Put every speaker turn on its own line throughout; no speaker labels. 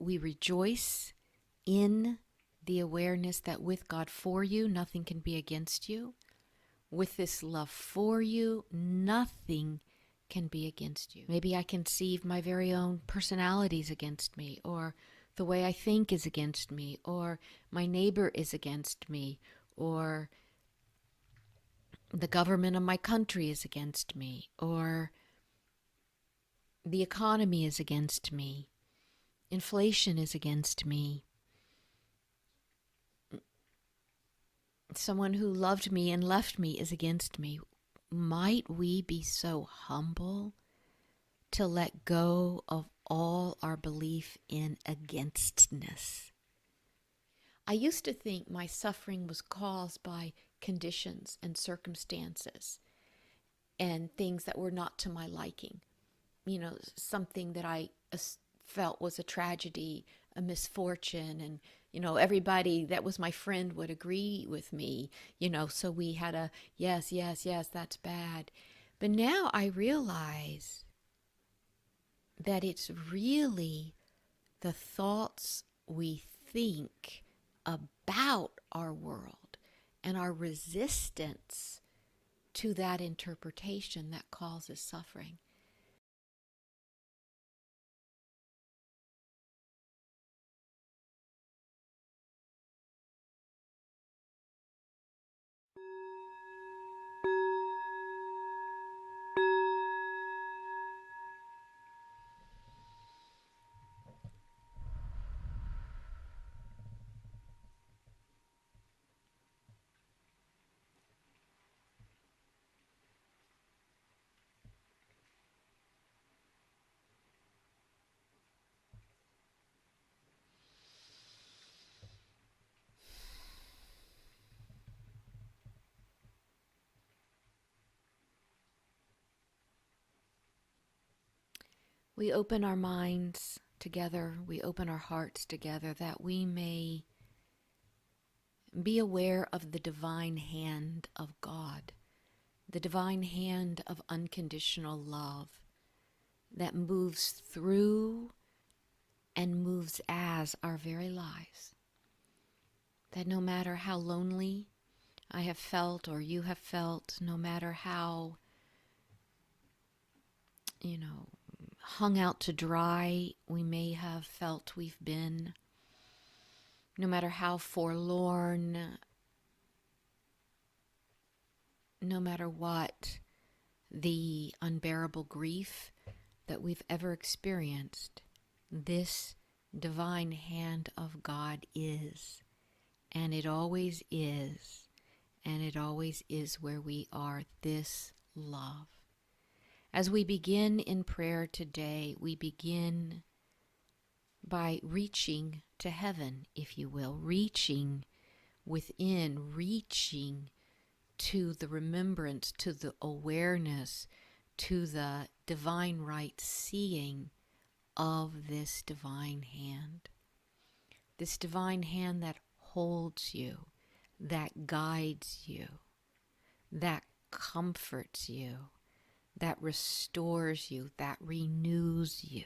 we rejoice in the awareness that with God for you, nothing can be against you. With this love for you, nothing can be against you. Maybe I conceive my very own personalities against me, or the way I think is against me, or my neighbor is against me, or the government of my country is against me, or the economy is against me, inflation is against me. Someone who loved me and left me is against me. Might we be so humble to let go of all our belief in againstness? I used to think my suffering was caused by conditions and circumstances and things that were not to my liking. Something that I felt was a tragedy, a misfortune, and everybody that was my friend would agree with me, so we had a yes, that's bad. But now I realize that it's really the thoughts we think about our world and our resistance to that interpretation that causes suffering. We open our minds together, we open our hearts together, that we may be aware of the divine hand of God, the divine hand of unconditional love that moves through and moves as our very lives. That no matter how lonely I have felt or you have felt, no matter how, hung out to dry we may have felt we've been, no matter how forlorn, no matter what the unbearable grief that we've ever experienced, this divine hand of God is, and it always is, and it always is where we are, this love. As we begin in prayer today, we begin by reaching to heaven, if you will, reaching within, reaching to the remembrance, to the awareness, to the divine right seeing of this divine hand. This divine hand that holds you, that guides you, that comforts you, that restores you, that renews you.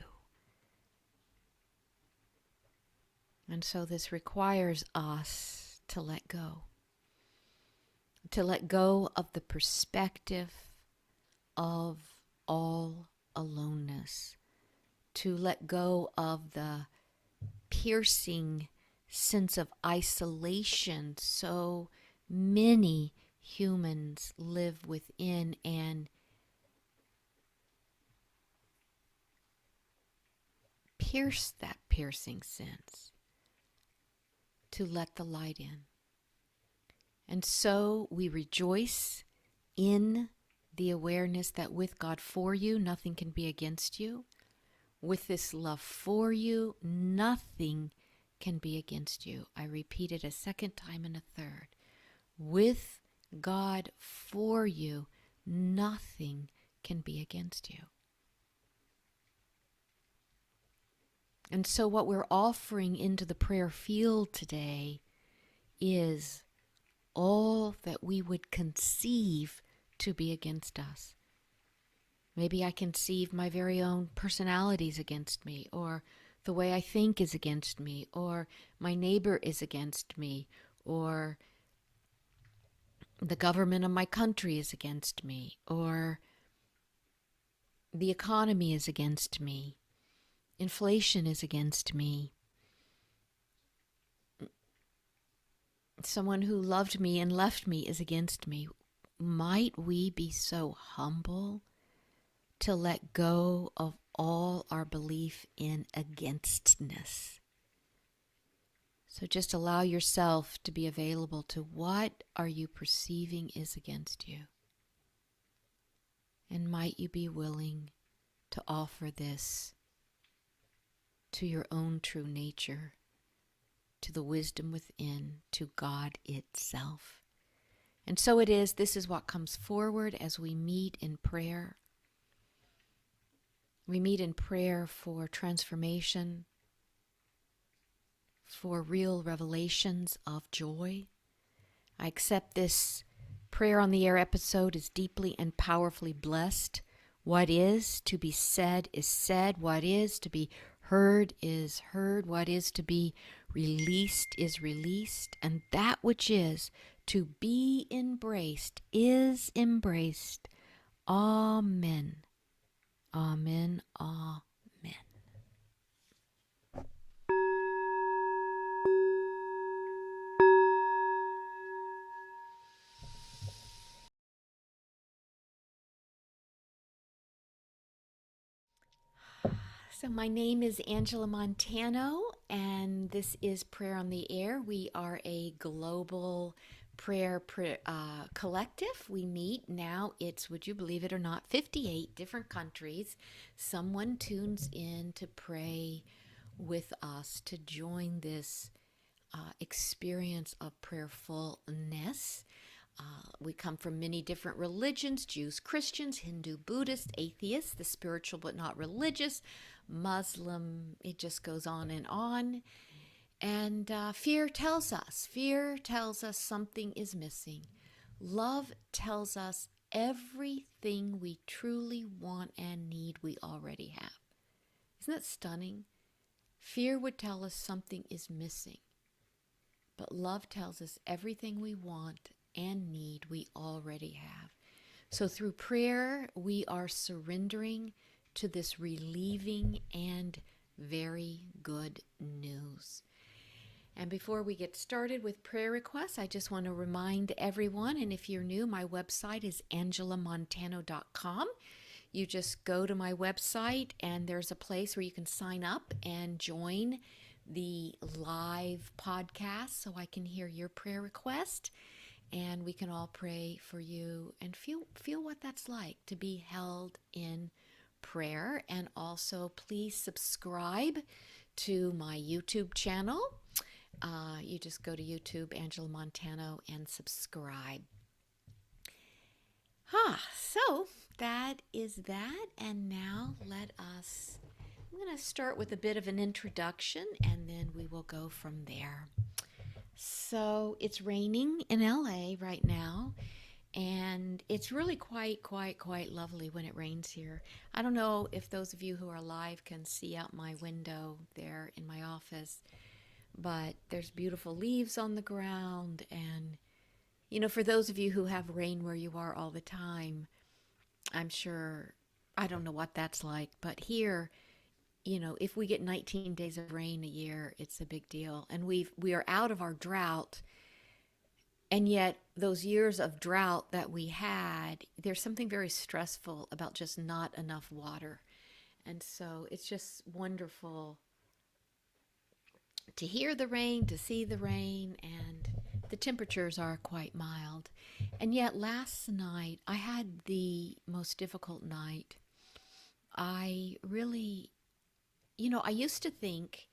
And so this requires us to let go of the perspective of all aloneness, to let go of the piercing sense of isolation so many humans live within, and pierce that piercing sense, to let the light in. And so we rejoice in the awareness that with God for you, nothing can be against you. With this love for you, nothing can be against you. I repeat it a second time and a third. With God for you, nothing can be against you. And so what we're offering into the prayer field today is all that we would conceive to be against us. Maybe I conceive my very own personalities against me, or the way I think is against me, or my neighbor is against me, or the government of my country is against me, or the economy is against me, inflation is against me, someone who loved me and left me is against me. Might we be so humble to let go of all our belief in againstness? So just allow yourself to be available to what are you perceiving is against you. And might you be willing to offer this to your own true nature, to the wisdom within, to God itself. And so it is, this is what comes forward as we meet in prayer. We meet in prayer for transformation, for real revelations of joy. I accept this prayer on the air episode is deeply and powerfully blessed. What is to be said is said. What is to be heard is heard. What is to be released is released. And that which is to be embraced is embraced. Amen. Amen. Amen. So my name is Angela Montano, and this is Prayer on the Air. We are a global prayer collective. We meet now, it's, would you believe it or not, 58 different countries. Someone tunes in to pray with us, to join this experience of prayerfulness. We come from many different religions: Jews, Christians, Hindu, Buddhist, atheists, the spiritual but not religious, Muslim, it just goes on and on. And fear tells us something is missing. Love tells us everything we truly want and need we already have. Isn't that stunning? Fear would tell us something is missing. But love tells us everything we want and need we already have. So through prayer, we are surrendering to this relieving and very good news. And before we get started with prayer requests, I just want to remind everyone, and if you're new, my website is angelamontano.com. You just go to my website and there's a place where you can sign up and join the live podcast so I can hear your prayer request and we can all pray for you and feel what that's like to be held in prayer. And also please subscribe to my YouTube channel. You just go to YouTube, Angela Montano, and subscribe. So that is that. And now I'm going to start with a bit of an introduction and then we will go from there. So it's raining in LA right now, and it's really quite lovely when it rains here. I don't know if those of you who are live can see out my window there in my office, but there's beautiful leaves on the ground. And, you know, for those of you who have rain where you are all the time, I'm sure, I don't know what that's like, but here, you know, if we get 19 days of rain a year, it's a big deal. And we are out of our drought. And yet those years of drought that we had, there's something very stressful about just not enough water. And so it's just wonderful to hear the rain, to see the rain, and the temperatures are quite mild. And yet last night, I had the most difficult night. I really, you know, I used to think,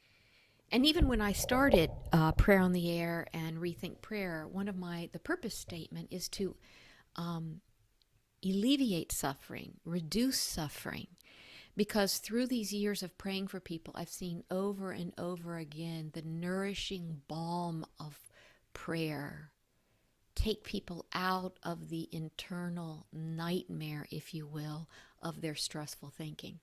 and even when I started Prayer on the Air and Rethink Prayer, one of the purpose statement is to alleviate suffering, reduce suffering. Because through these years of praying for people, I've seen over and over again the nourishing balm of prayer take people out of the internal nightmare, if you will, of their stressful thinking.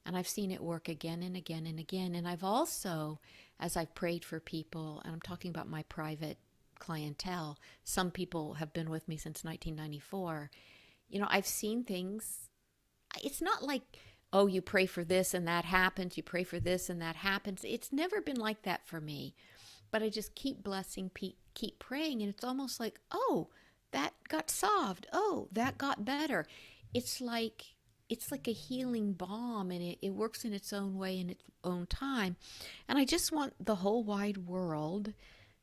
And I've seen it work again and again and again. And I've also, as I've prayed for people, and I'm talking about my private clientele, some people have been with me since 1994. I've seen things. It's not like, oh, you pray for this and that happens. You pray for this and that happens. It's never been like that for me. But I just keep blessing, keep praying. And it's almost like, oh, that got solved. Oh, that got better. It's like a healing balm, and it works in its own way, in its own time. And I just want the whole wide world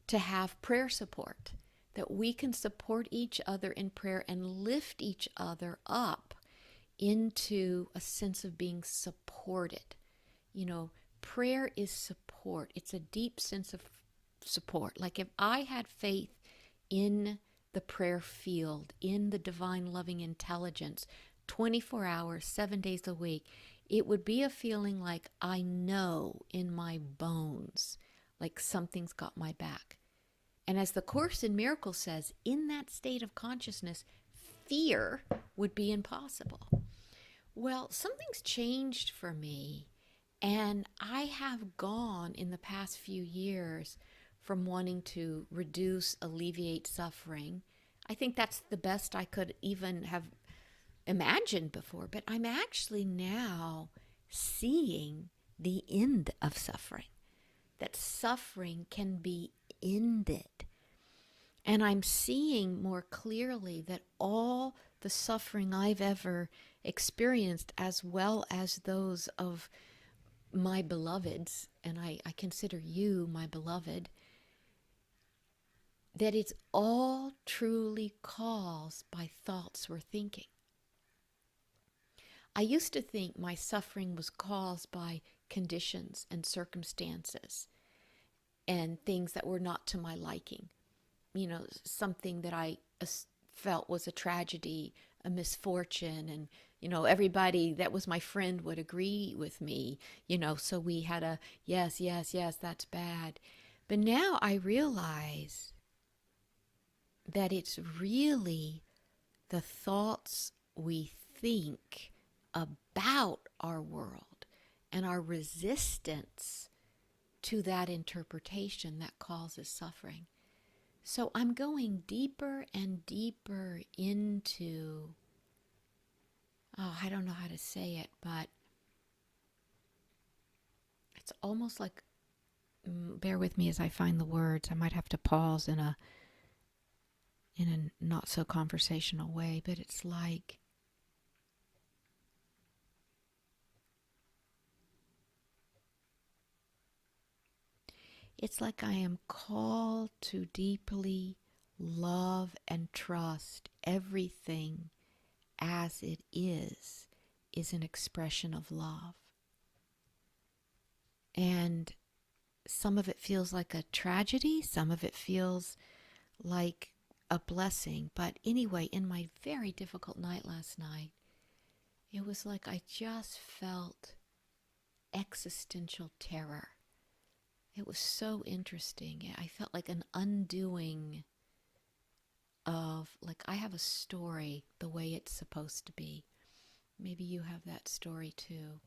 to have prayer support, that we can support each other in prayer and lift each other up into a sense of being supported. Prayer is support. It's a deep sense of support. Like if I had faith in the prayer field, in the divine loving intelligence, 24 hours, 7 days a week, it would be a feeling like I know in my bones, like something's got my back. And as the Course in Miracles says, in that state of consciousness, fear would be impossible. Well, something's changed for me, and I have gone in the past few years from wanting to reduce, alleviate suffering. I think that's the best I could even have imagined before, but I'm actually now seeing the end of suffering, that suffering can be ended. And I'm seeing more clearly that all the suffering I've ever experienced, as well as those of my beloveds, and I consider you my beloved, that it's all truly caused by thoughts we're thinking. I used to think my suffering was caused by conditions and circumstances and things that were not to my liking. Something that I felt was a tragedy, a misfortune, and, everybody that was my friend would agree with me, so we had a yes, that's bad. But now I realize that it's really the thoughts we think about our world and our resistance to that interpretation that causes suffering. So I'm going deeper and deeper into, I don't know how to say it, but it's almost like, bear with me as I find the words. I might have to pause in a not so conversational way, but it's like, I am called to deeply love and trust everything as it is an expression of love. And some of it feels like a tragedy, some of it feels like a blessing. But anyway, in my very difficult night last night, it was like I just felt existential terror. It was so interesting. I felt like an undoing of, like, I have a story the way it's supposed to be. Maybe you have that story too.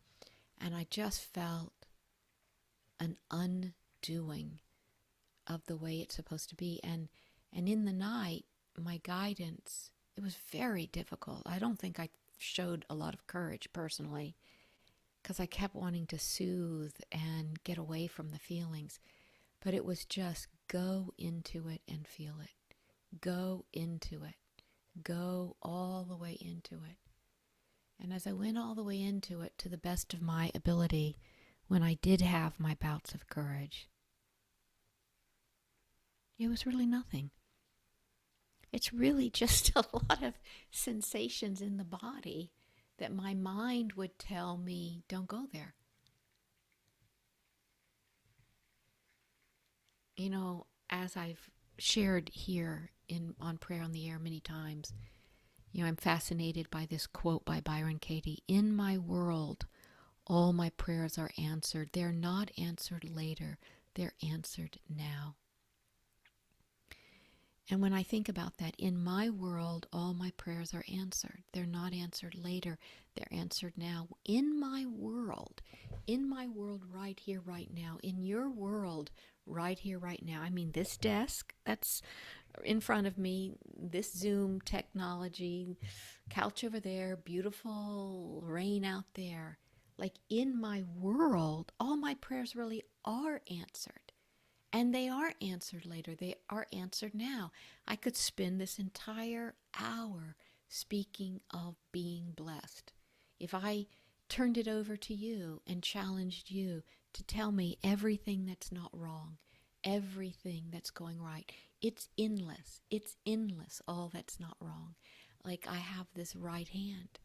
And I just felt an undoing of the way it's supposed to be. And in the night, my guidance, it was very difficult. I don't think I showed a lot of courage personally, because I kept wanting to soothe and get away from the feelings. But it was just go into it and feel it. Go into it. Go all the way into it. And as I went all the way into it to the best of my ability, when I did have my bouts of courage, it was really nothing. It's really just a lot of sensations in the body that my mind would tell me, don't go there. As I've shared here on Prayer on the Air many times, I'm fascinated by this quote by Byron Katie. In my world, all my prayers are answered. They're not answered later. They're answered now. And when I think about that, in my world, all my prayers are answered. They're not answered later. They're answered now. In my world right here, right now, in your world right here, right now. I mean, this desk that's in front of me, this Zoom technology, couch over there, beautiful rain out there. Like in my world, all my prayers really are answered. And they are answered later. They are answered now. I could spend this entire hour speaking of being blessed. If I turned it over to you and challenged you to tell me everything that's not wrong, everything that's going right, it's endless. It's endless, all that's not wrong. Like I have this right hand,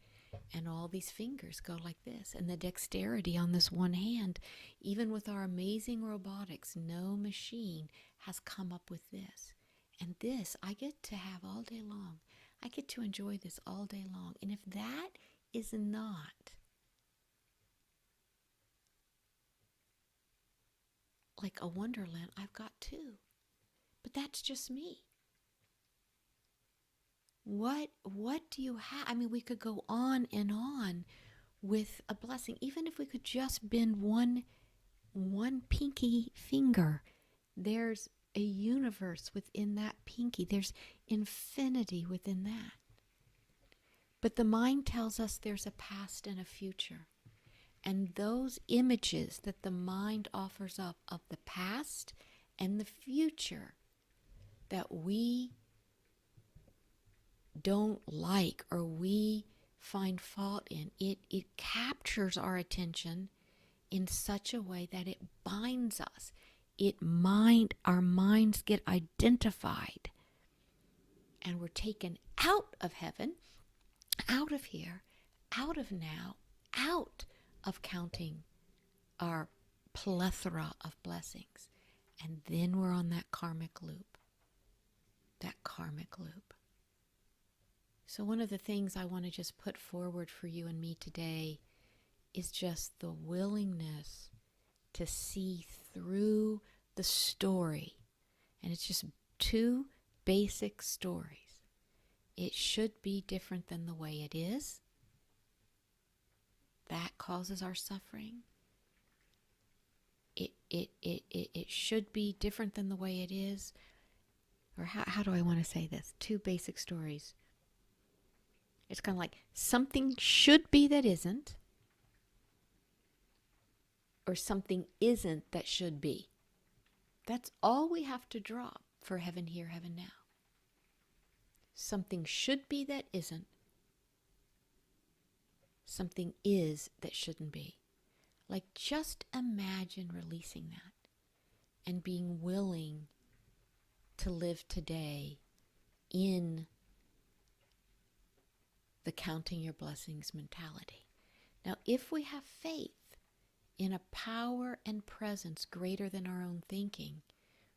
and all these fingers go like this, and the dexterity on this one hand, even with our amazing robotics, no machine has come up with this. And this I get to have all day long. I get to enjoy this all day long. And if that is not like a wonderland, I've got two. But that's just me. What do you have? I mean, we could go on and on with a blessing. Even if we could just bend one pinky finger, there's a universe within that pinky. There's infinity within that. But the mind tells us there's a past and a future. And those images that the mind offers up of the past and the future that we don't like or we find fault in, it captures our attention in such a way that it binds us. Our minds get identified, and we're taken out of heaven, out of here, out of now, out of counting our plethora of blessings. And then we're on that karmic loop. So one of the things I want to just put forward for you and me today is just the willingness to see through the story. And it's just two basic stories. It should be different than the way it is. That causes our suffering. It should be different than the way it is. Or how do I want to say this? Two basic stories. It's kind of like something should be that isn't, or something isn't that should be. That's all we have to drop for heaven here, heaven now. Something should be that isn't. Something is that shouldn't be. Like just imagine releasing that and being willing to live today in the counting your blessings mentality. Now, if we have faith in a power and presence greater than our own thinking,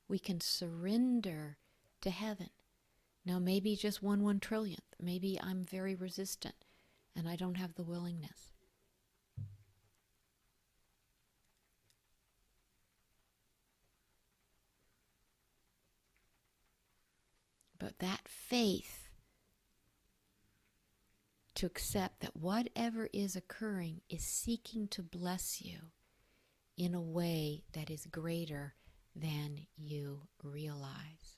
we can surrender to heaven. Now, maybe just 1/1 trillionth. Maybe I'm very resistant and I don't have the willingness. But that faith to accept that whatever is occurring is seeking to bless you in a way that is greater than you realize.